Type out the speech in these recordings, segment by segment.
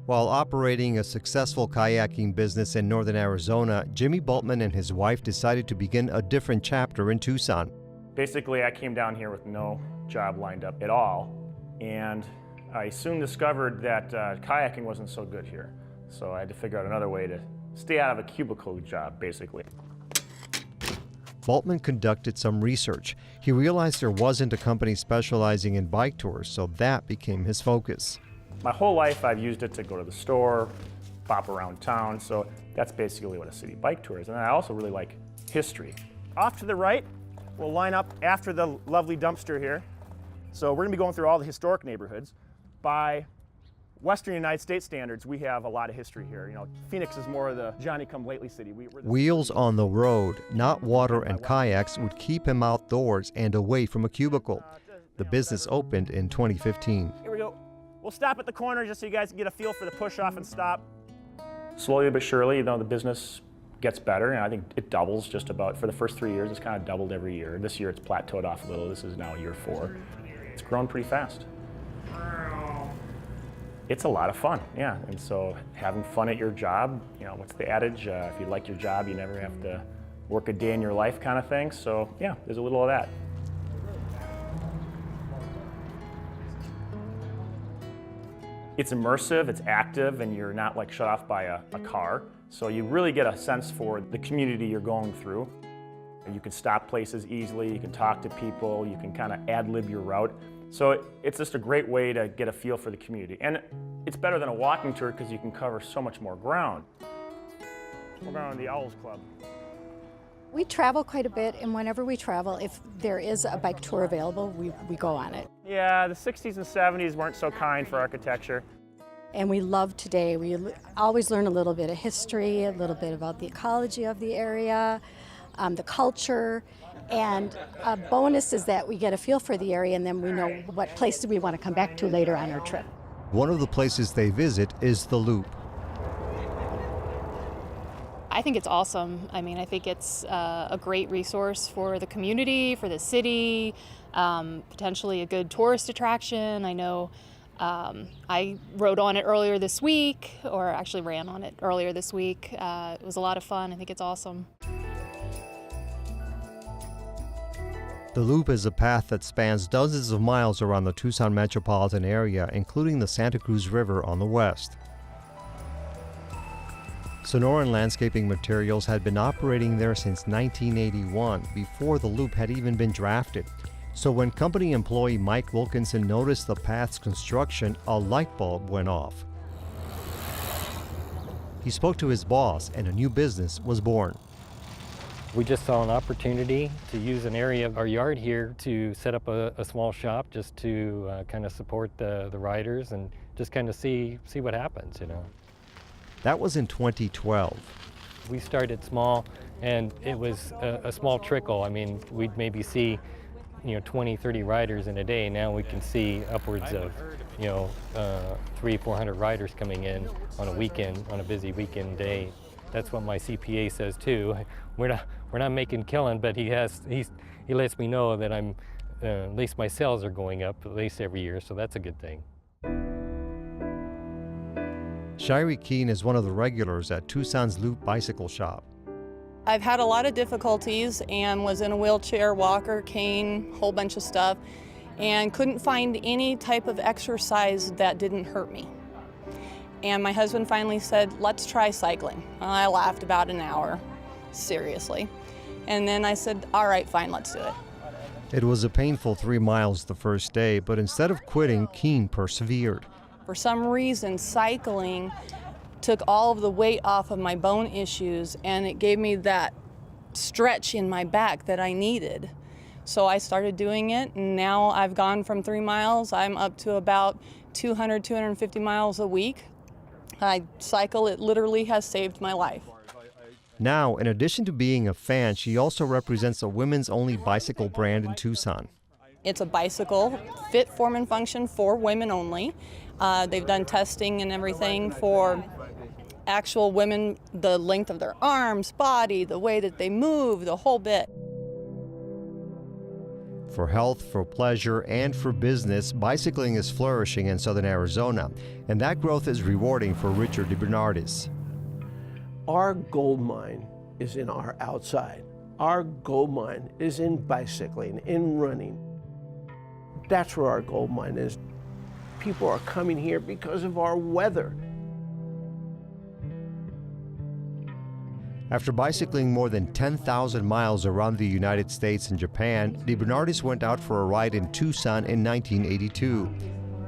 While operating a successful kayaking business in northern Arizona, Jimmy Bultman and his wife decided to begin a different chapter in Tucson. Basically, I came down here with no job lined up at all, and I soon discovered that kayaking wasn't so good here. So I had to figure out another way to stay out of a cubicle job, basically. Bultman conducted some research. He realized there wasn't a company specializing in bike tours, so that became his focus. My whole life I've used it to go to the store, bop around town, so that's basically what a city bike tour is. And I also really like history. Off to the right, we'll line up after the lovely dumpster here. So we're gonna be going through all the historic neighborhoods. By Western United States standards, we have a lot of history here. You know, Phoenix is more of the Johnny-come-lately city. Wheels on the road, not water and kayaks, would keep him outdoors and away from a cubicle. The business opened in 2015. Here we go. We'll stop at the corner just so you guys can get a feel for the push-off and stop. Slowly but surely, you know, the business gets better, and I think it doubles just about. For the first 3 years, it's kind of doubled every year. This year, it's plateaued off a little. This is now year 4. It's grown pretty fast. It's a lot of fun, yeah. And so having fun at your job, you know, what's the adage? If you like your job, you never have to work a day in your life kind of thing. So yeah, there's a little of that. It's immersive, it's active, and you're not like shut off by a car. So you really get a sense for the community you're going through. You can stop places easily, you can talk to people, you can kind of ad-lib your route. So it's just a great way to get a feel for the community. And it's better than a walking tour because you can cover so much more ground. We're going to the Owls Club. We travel quite a bit, and whenever we travel, if there is a bike tour available, we go on it. Yeah, the 60s and 70s weren't so kind for architecture. And we love today. We always learn a little bit of history, a little bit about the ecology of the area, the culture, and a bonus is that we get a feel for the area, and then we know what places we want to come back to later on our trip. One of the places they visit is the Loop. I think it's awesome. I mean, I think it's a great resource for the community, for the city, potentially a good tourist attraction. I know I rode on it earlier this week, or actually ran on it earlier this week. It was a lot of fun. I think it's awesome. The Loop is a path that spans dozens of miles around the Tucson metropolitan area, including the Santa Cruz River on the west. Sonoran Landscaping Materials had been operating there since 1981, before the Loop had even been drafted. So when company employee Mike Wilkinson noticed the path's construction, a light bulb went off. He spoke to his boss, and a new business was born. We just saw an opportunity to use an area of our yard here to set up a small shop, just to kind of support the riders and just kind of see what happens, you know. That was in 2012. We started small, and it was a small trickle. I mean, we'd maybe see, 20, 30 riders in a day. Now we can see upwards of, 300-400 riders coming in on a weekend, on a busy weekend day. That's what my CPA says too. We're not making killing, but he lets me know that at least my sales are going up at least every year, so that's a good thing. Shirey Keene is one of the regulars at Tucson's Loop Bicycle Shop. I've had a lot of difficulties and was in a wheelchair, walker, cane, whole bunch of stuff, and couldn't find any type of exercise that didn't hurt me. And my husband finally said, let's try cycling. I laughed about an hour, seriously. And then I said, all right, fine, let's do it. It was a painful 3 miles the first day, but instead of quitting, Keene persevered. For some reason, cycling took all of the weight off of my bone issues, and it gave me that stretch in my back that I needed. So I started doing it, and now I've gone from 3 miles, I'm up to about 200, 250 miles a week. I cycle, it literally has saved my life. Now, in addition to being a fan, she also represents a women's only bicycle brand in Tucson. It's a bicycle, fit, form, and function for women only. They've done testing and everything for actual women, the length of their arms, body, the way that they move, the whole bit. For health, for pleasure, and for business, bicycling is flourishing in southern Arizona, and that growth is rewarding for Richard DeBernardis. Our gold mine is in our outside. Our gold mine is in bicycling, in running. That's where our gold mine is. People are coming here because of our weather. After bicycling more than 10,000 miles around the United States and Japan, DeBernardis went out for a ride in Tucson in 1982.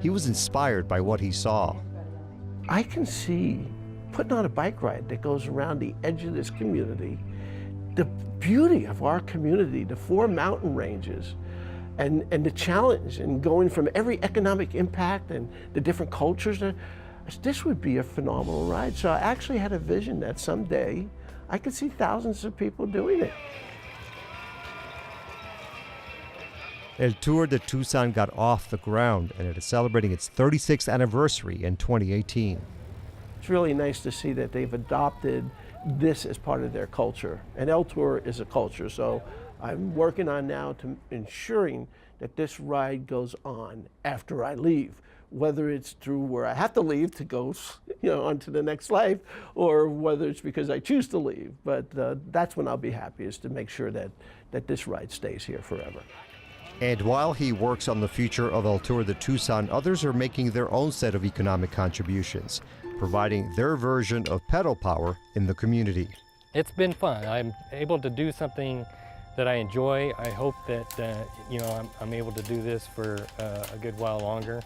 He was inspired by what he saw. I can see putting on a bike ride that goes around the edge of this community, the beauty of our community, the 4 mountain ranges, and the challenge and going from every economic impact and the different cultures. This would be a phenomenal ride. So I actually had a vision that someday I could see thousands of people doing it. El Tour de Tucson got off the ground, and it is celebrating its 36th anniversary in 2018. It's really nice to see that they've adopted this as part of their culture. And El Tour is a culture, so I'm working on now to ensuring that this ride goes on after I leave, whether it's through where I have to leave to go, on to the next life, or whether it's because I choose to leave. But that's when I'll be happy, is to make sure that this ride stays here forever. And while he works on the future of El Tour de Tucson, others are making their own set of economic contributions, providing their version of pedal power in the community. It's been fun. I'm able to do something that I enjoy. I hope that I'm able to do this for a good while longer.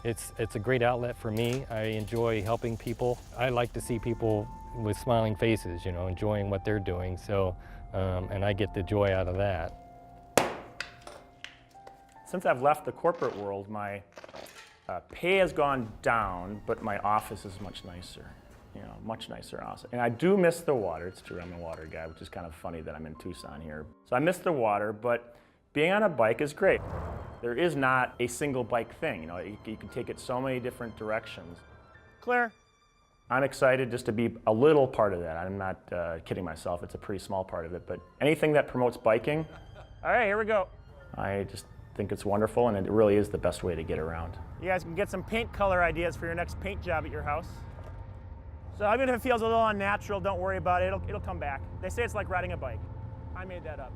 It's a great outlet for me. I enjoy helping people. I like to see people with smiling faces, enjoying what they're doing. So, and I get the joy out of that. Since I've left the corporate world, my pay has gone down, but my office is much nicer. Much nicer also. And I do miss the water. It's true, I'm a water guy, which is kind of funny that I'm in Tucson here. So I miss the water, but being on a bike is great. There is not a single bike thing. You can take it so many different directions. Claire? I'm excited just to be a little part of that. I'm not kidding myself. It's a pretty small part of it, but anything that promotes biking, all right, here we go. I just think it's wonderful, and it really is the best way to get around. You guys can get some paint color ideas for your next paint job at your house. So even if it feels a little unnatural, don't worry about it. It'll come back. They say it's like riding a bike. I made that up.